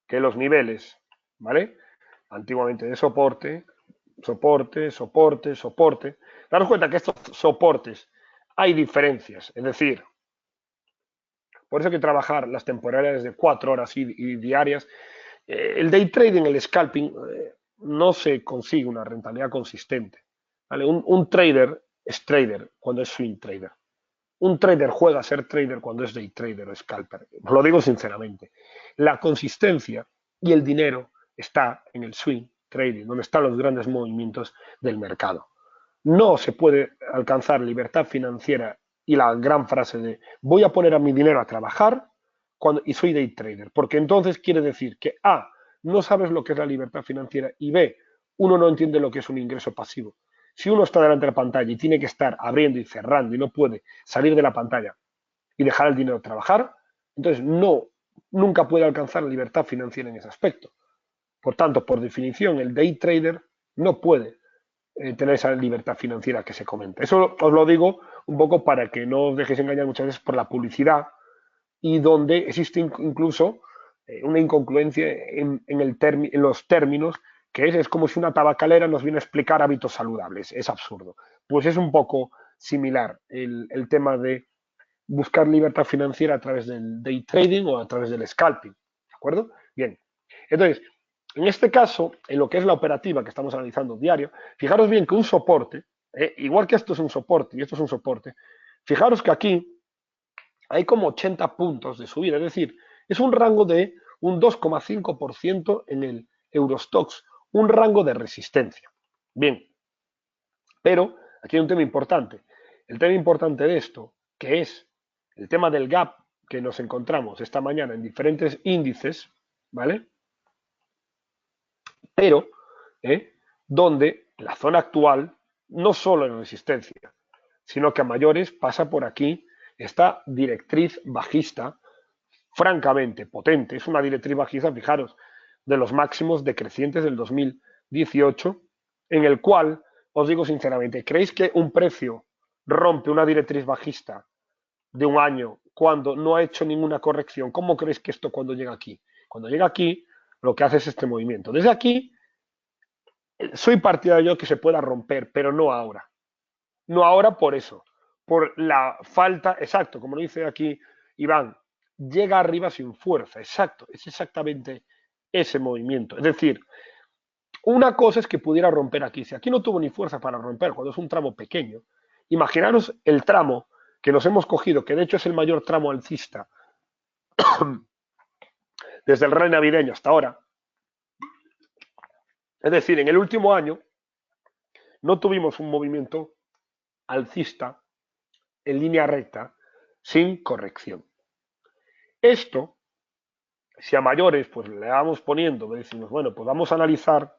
que los niveles, ¿vale? Antiguamente de soporte, soporte, soporte, soporte. Daros cuenta que estos soportes hay diferencias, es decir, por eso hay que trabajar las temporalidades de 4 horas y diarias. El day trading, el scalping, no se consigue una rentabilidad consistente. ¿Vale? Un trader es trader cuando es swing trader. Un trader juega a ser trader cuando es day trader o scalper. Os lo digo sinceramente. La consistencia y el dinero está en el swing trading, donde están los grandes movimientos del mercado. No se puede alcanzar libertad financiera y la gran frase de voy a poner a mi dinero a trabajar y soy day trader, porque entonces quiere decir que A, no sabes lo que es la libertad financiera y B, uno no entiende lo que es un ingreso pasivo. Si uno está delante de la pantalla y tiene que estar abriendo y cerrando y no puede salir de la pantalla y dejar el dinero trabajar, entonces nunca puede alcanzar la libertad financiera en ese aspecto. Por tanto, por definición, el day trader no puede tener esa libertad financiera que se comenta. Eso os lo digo un poco para que no os dejéis engañar muchas veces por la publicidad y donde existe incluso una incongruencia en los términos, que es como si una tabacalera nos viene a explicar hábitos saludables. Es absurdo. Pues es un poco similar el tema de buscar libertad financiera a través del day trading o a través del scalping. ¿De acuerdo? Bien. Entonces, en este caso, en lo que es la operativa que estamos analizando diario, fijaros bien que un soporte, igual que esto es un soporte y esto es un soporte, fijaros que aquí hay como 80 puntos de subida, es decir, es un rango de un 2,5% en el Eurostoxx, un rango de resistencia. Bien, pero aquí hay un tema importante. El tema importante de esto, que es el tema del gap que nos encontramos esta mañana en diferentes índices, ¿vale? Pero donde la zona actual no solo es resistencia, sino que a mayores pasa por aquí esta directriz bajista francamente potente. Es una directriz bajista, fijaros, de los máximos decrecientes del 2018, en el cual, os digo sinceramente, ¿creéis que un precio rompe una directriz bajista de un año cuando no ha hecho ninguna corrección? ¿Cómo creéis que esto cuando llega aquí? Cuando llega aquí, lo que hace es este movimiento. Desde aquí, soy partidario de que se pueda romper, pero no ahora. No ahora por eso, por la falta, exacto, como lo dice aquí Iván, llega arriba sin fuerza, exacto, es exactamente ese movimiento. Es decir, una cosa es que pudiera romper aquí, si aquí no tuvo ni fuerza para romper, cuando es un tramo pequeño, imaginaros el tramo que nos hemos cogido, que de hecho es el mayor tramo alcista desde el rally navideño hasta ahora. Es decir, en el último año no tuvimos un movimiento alcista en línea recta sin corrección. Esto Si a mayores, pues le vamos poniendo, decimos, bueno, pues vamos a analizar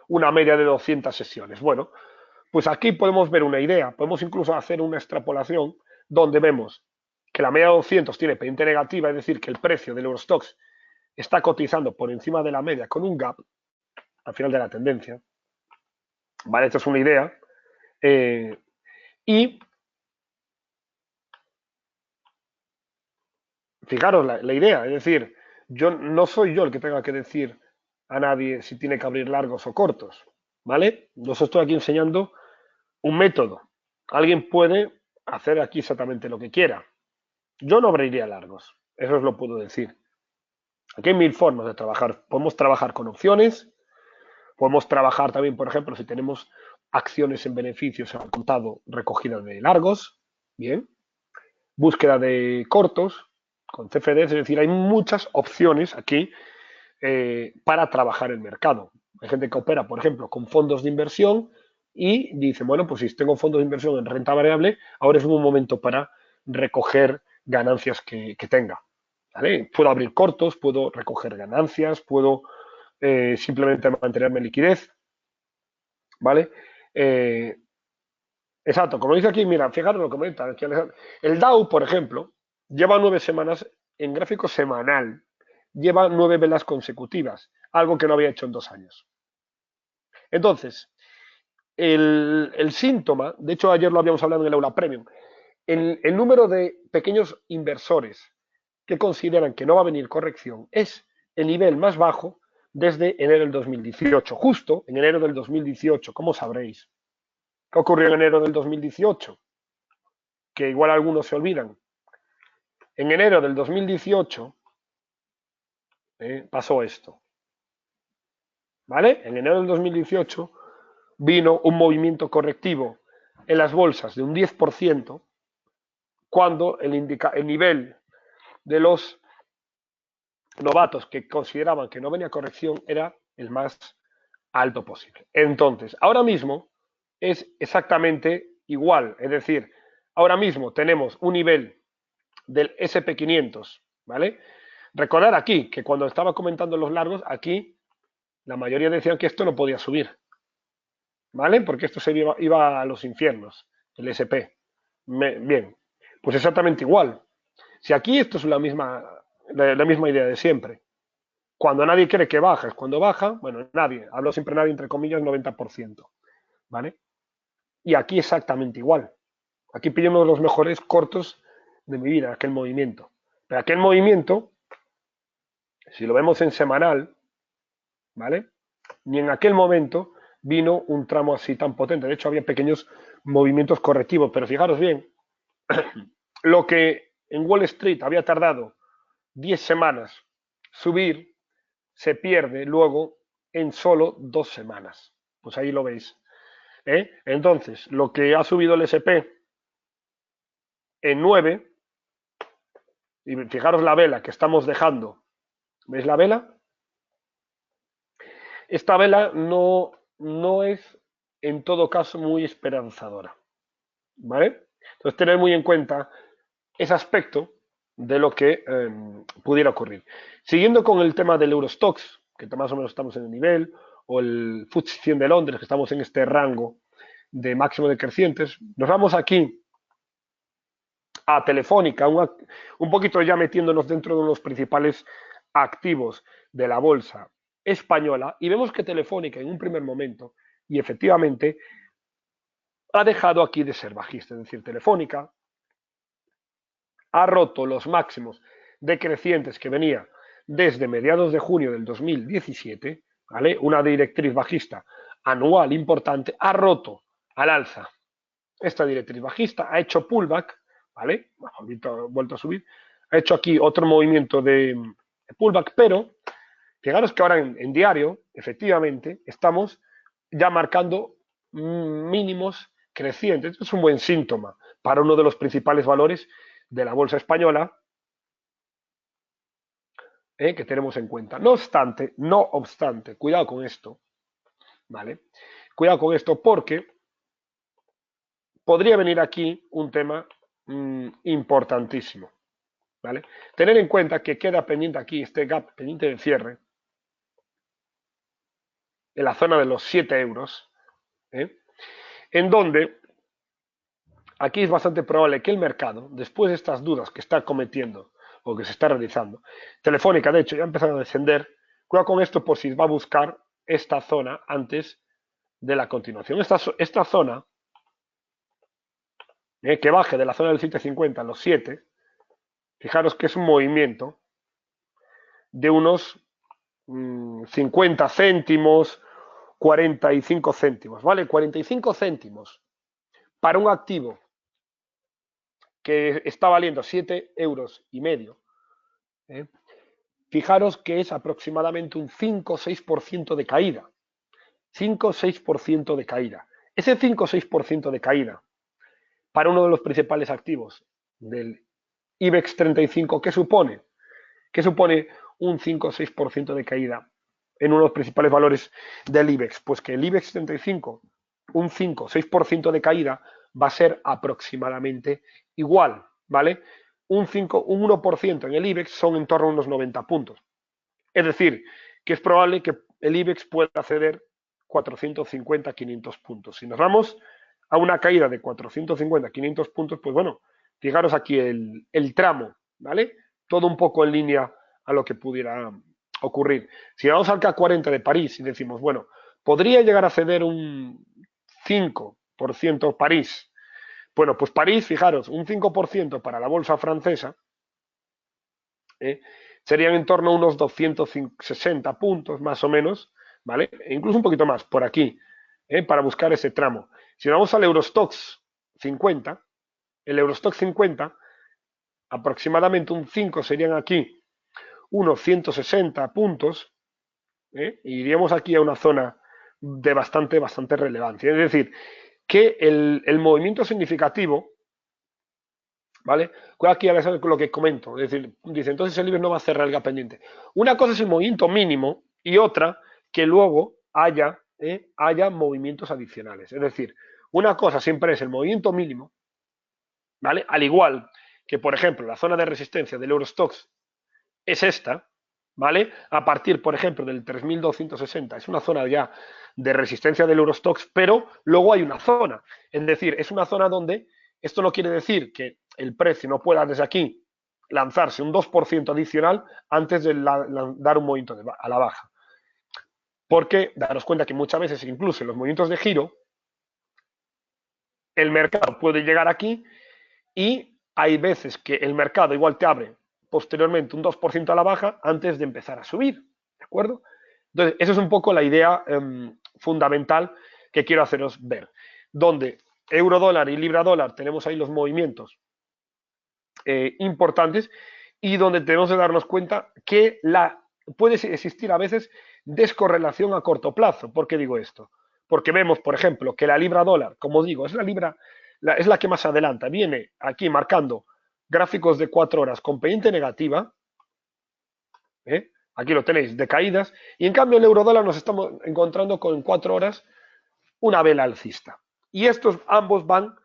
una media de 200 sesiones. Bueno, pues aquí podemos ver una idea, podemos incluso hacer una extrapolación donde vemos que la media de 200 tiene pendiente negativa, es decir, que el precio del Eurostoxx está cotizando por encima de la media con un gap al final de la tendencia. Vale, esto es una idea. Y fijaros la idea, es decir, yo no soy yo el que tenga que decir a nadie si tiene que abrir largos o cortos, ¿vale? Yo os estoy aquí enseñando un método. Alguien puede hacer aquí exactamente lo que quiera. Yo no abriría largos, eso os lo puedo decir. Aquí hay mil formas de trabajar. Podemos trabajar con opciones, podemos trabajar también, por ejemplo, si tenemos acciones en beneficios al contado recogida de largos, bien, búsqueda de cortos con CFDs, es decir, hay muchas opciones aquí para trabajar el mercado. Hay gente que opera, por ejemplo, con fondos de inversión y dice, bueno, pues si tengo fondos de inversión en renta variable, ahora es un buen momento para recoger ganancias que tenga. ¿Vale? Puedo abrir cortos, puedo recoger ganancias, puedo simplemente mantenerme en liquidez. ¿Vale? Eh, exacto, como dice aquí, mira, fijaros lo que comenta aquí Alejandro. El Dow, por ejemplo, lleva 9 semanas en gráfico semanal, lleva 9 velas consecutivas, algo que no había hecho en 2 años. Entonces, el síntoma, de hecho ayer lo habíamos hablado en el aula premium, el número de pequeños inversores que consideran que no va a venir corrección es el nivel más bajo desde enero del 2018, justo en enero del 2018, ¿cómo sabréis? ¿Qué ocurrió en enero del 2018? Que igual algunos se olvidan. En enero del 2018 pasó esto, ¿vale? En enero del 2018 vino un movimiento correctivo en las bolsas de un 10% cuando el nivel de los novatos que consideraban que no venía corrección era el más alto posible. Entonces, ahora mismo es exactamente igual, es decir, ahora mismo tenemos un nivel del SP500, ¿vale? Recordar aquí que cuando estaba comentando los largos, aquí la mayoría decían que esto no podía subir, ¿vale? Porque esto iba a los infiernos, el SP. Bien, pues exactamente igual. Si aquí esto es la misma idea de siempre. Cuando nadie cree que baja, es cuando baja, bueno, nadie, hablo siempre nadie entre comillas, 90%, ¿vale? Y aquí exactamente igual. Aquí pillé uno de los mejores cortos de mi vida, aquel movimiento. Pero aquel movimiento, si lo vemos en semanal, ¿vale? Ni en aquel momento vino un tramo así tan potente. De hecho, había pequeños movimientos correctivos, pero fijaros bien, lo que en Wall Street había tardado 10 semanas subir, se pierde luego en solo 2 semanas. Pues ahí lo veis. Entonces, lo que ha subido el SP en 9, y fijaros la vela que estamos dejando, ¿veis la vela? Esta vela no es en todo caso muy esperanzadora, ¿vale? Entonces, tener muy en cuenta ese aspecto de lo que pudiera ocurrir. Siguiendo con el tema del Eurostoxx, que más o menos estamos en el nivel, o el FTSE 100 de Londres, que estamos en este rango de máximo decrecientes, nos vamos aquí a Telefónica, un poquito ya metiéndonos dentro de los principales activos de la bolsa española, y vemos que Telefónica en un primer momento, y efectivamente, ha dejado aquí de ser bajista, es decir, Telefónica ha roto los máximos decrecientes que venía desde mediados de junio del 2017, ¿vale? Una directriz bajista anual importante, ha roto al alza esta directriz bajista, ha hecho pullback, ¿vale? Ha vuelto a subir, ha hecho aquí otro movimiento de pullback, pero fijaros que ahora en diario, efectivamente, estamos ya marcando mínimos crecientes. Esto es un buen síntoma para uno de los principales valores de la bolsa española que tenemos en cuenta. No obstante, cuidado con esto, ¿vale? Cuidado con esto porque podría venir aquí un tema importantísimo, ¿vale? Tener en cuenta que queda pendiente aquí este gap pendiente de cierre en la zona de los 7 euros, ¿eh? En donde aquí es bastante probable que el mercado, después de estas dudas que está cometiendo o que se está realizando, Telefónica de hecho ya ha empezado a descender, cuidado con esto por si va a buscar esta zona antes de la continuación. Esta zona, que baje de la zona del 750 a los 7, fijaros que es un movimiento de unos 50 céntimos, 45 céntimos, ¿vale? 45 céntimos para un activo que está valiendo 7,5 euros, ¿eh? Fijaros que es aproximadamente un 5 o 6% de caída. 5 o 6% de caída. Ese 5 o 6% de caída para uno de los principales activos del IBEX 35, ¿qué supone? ¿Qué supone un 5 o 6% de caída en uno de los principales valores del IBEX? Pues que el IBEX 35, un 5 o 6% de caída va a ser aproximadamente igual, ¿vale? Un 1% en el IBEX son en torno a unos 90 puntos. Es decir, que es probable que el IBEX pueda ceder 450, 500 puntos. Si nos vamos a una caída de 450, 500 puntos, pues bueno, fijaros aquí el tramo, ¿vale? Todo un poco en línea a lo que pudiera ocurrir. Si vamos al K40 de París y decimos, bueno, podría llegar a ceder un 5% París. Bueno, pues París, fijaros, un 5% para la bolsa francesa, serían en torno a unos 260 puntos más o menos, ¿vale? E incluso un poquito más por aquí, para buscar ese tramo. Si vamos al Eurostoxx 50, el Eurostoxx 50, aproximadamente un 5 serían aquí unos 160 puntos, y iríamos aquí a una zona de bastante relevancia. Es decir, que el movimiento significativo, ¿vale? Aquí a veces lo que comento, es decir, dice, entonces el IBEX no va a cerrar el gap pendiente. Una cosa es el movimiento mínimo y otra que luego haya movimientos adicionales. Es decir, una cosa siempre es el movimiento mínimo, ¿vale? Al igual que, por ejemplo, la zona de resistencia del Eurostoxx es esta, ¿vale? A partir, por ejemplo, del 3.260, es una zona ya de resistencia del Eurostoxx, pero luego hay una zona, es decir, es una zona donde esto no quiere decir que el precio no pueda desde aquí lanzarse un 2% adicional antes de dar un movimiento a la baja. Porque daros cuenta que muchas veces, incluso en los movimientos de giro, el mercado puede llegar aquí y hay veces que el mercado igual te abre posteriormente un 2% a la baja antes de empezar a subir, ¿de acuerdo? Entonces, esa es un poco la idea fundamental que quiero haceros ver, donde euro dólar y libra dólar tenemos ahí los movimientos importantes y donde tenemos que darnos cuenta que puede existir a veces descorrelación a corto plazo. ¿Por qué digo esto? Porque vemos, por ejemplo, que la libra dólar, como digo, es la que más adelanta, viene aquí marcando gráficos de 4 horas con pendiente negativa, aquí lo tenéis, de caídas, y en cambio el euro dólar nos estamos encontrando con 4 horas una vela alcista. Y estos ambos van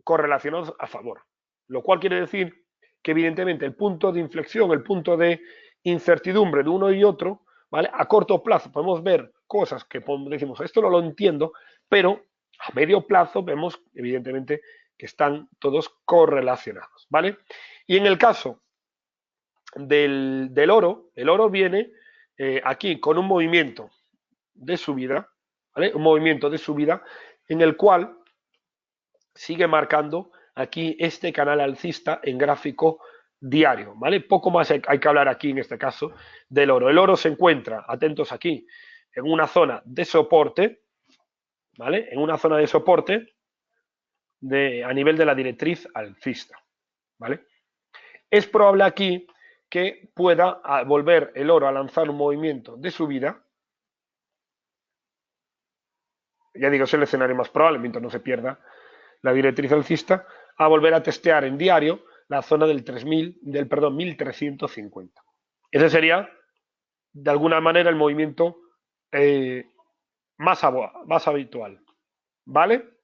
correlacionados a favor, lo cual quiere decir que evidentemente el punto de inflexión, el punto de incertidumbre de uno y otro, ¿vale? A corto plazo podemos ver cosas que decimos, esto no lo entiendo, pero a medio plazo vemos evidentemente que están todos correlacionados, ¿vale? Y en el caso del oro, el oro viene aquí con un movimiento de subida, ¿vale? Un movimiento de subida en el cual sigue marcando aquí este canal alcista en gráfico diario, ¿vale? Poco más hay que hablar aquí en este caso del oro. El oro se encuentra, atentos aquí, en una zona de soporte, ¿vale? En una zona de soporte a nivel de la directriz alcista, ¿vale? Es probable aquí que pueda volver el oro a lanzar un movimiento de subida. Ya digo, es el escenario más probable, mientras no se pierda la directriz alcista, a volver a testear en diario la zona del 1350. Ese sería, de alguna manera, el movimiento más habitual. ¿Vale?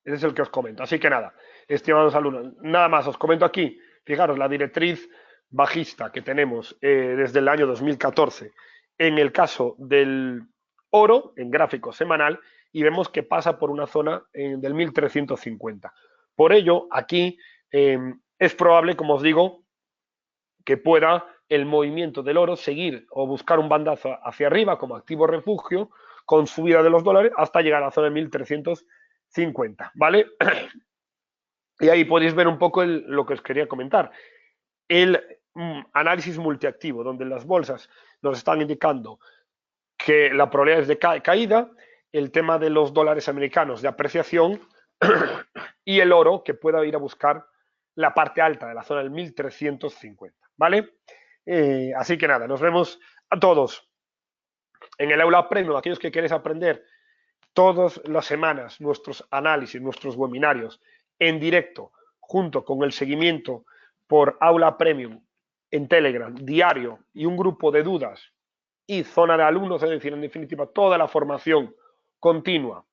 Ese es el que os comento. Así que nada, estimados alumnos, nada más, os comento aquí Fijaros, la directriz bajista que tenemos desde el año 2014 en el caso del oro en gráfico semanal y vemos que pasa por una zona del 1350. Por ello, aquí es probable, como os digo, que pueda el movimiento del oro seguir o buscar un bandazo hacia arriba como activo refugio con subida de los dólares hasta llegar a la zona de 1350, ¿vale? Y ahí podéis ver un poco lo que os quería comentar. El análisis multiactivo, donde las bolsas nos están indicando que la probabilidad es de caída, el tema de los dólares americanos de apreciación y el oro que pueda ir a buscar la parte alta de la zona del 1350, ¿vale? Así que nada, nos vemos a todos en el aula premium, aquellos que queréis aprender todas las semanas nuestros análisis, nuestros webinarios en directo, junto con el seguimiento por aula premium en Telegram, diario y un grupo de dudas y zona de alumnos, es decir, en definitiva, toda la formación continua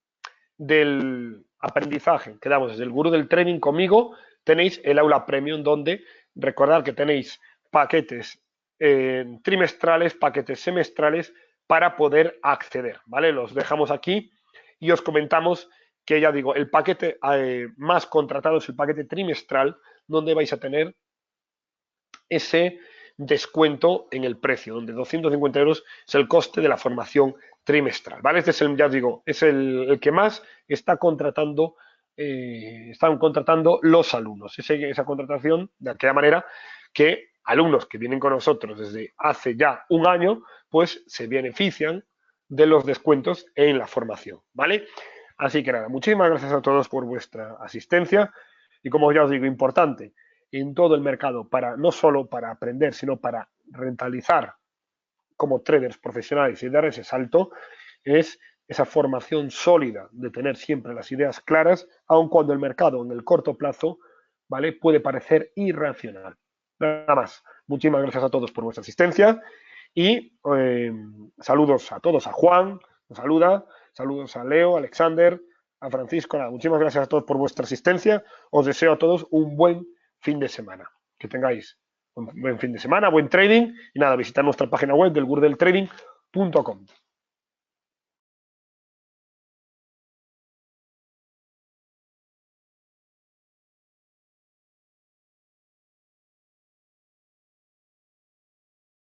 del aprendizaje que damos desde el gurú del trading conmigo, tenéis el aula premium donde recordad que tenéis paquetes trimestrales, paquetes semestrales para poder acceder, ¿vale? Los dejamos aquí y os comentamos que ya digo, el paquete más contratado es el paquete trimestral donde vais a tener ese descuento en el precio, donde 250 euros es el coste de la formación trimestral, ¿vale? Este es el, ya digo, es el que más está contratando, están contratando los alumnos. Esa contratación, de aquella manera que alumnos que vienen con nosotros desde hace ya un año, pues se benefician de los descuentos en la formación, ¿vale? Así que nada, muchísimas gracias a todos por vuestra asistencia y como ya os digo, importante en todo el mercado, para no solo para aprender, sino para rentabilizar como traders profesionales y dar ese salto, es esa formación sólida de tener siempre las ideas claras, aun cuando el mercado en el corto plazo, ¿vale?, puede parecer irracional. Nada más. Muchísimas gracias a todos por vuestra asistencia y saludos a todos, a Juan, nos saluda, saludos a Leo, a Alexander, a Francisco, nada, muchísimas gracias a todos por vuestra asistencia, os deseo a todos un buen fin de semana, que tengáis un buen fin de semana, buen trading y nada, visitar nuestra página web del gurdeltrading.com.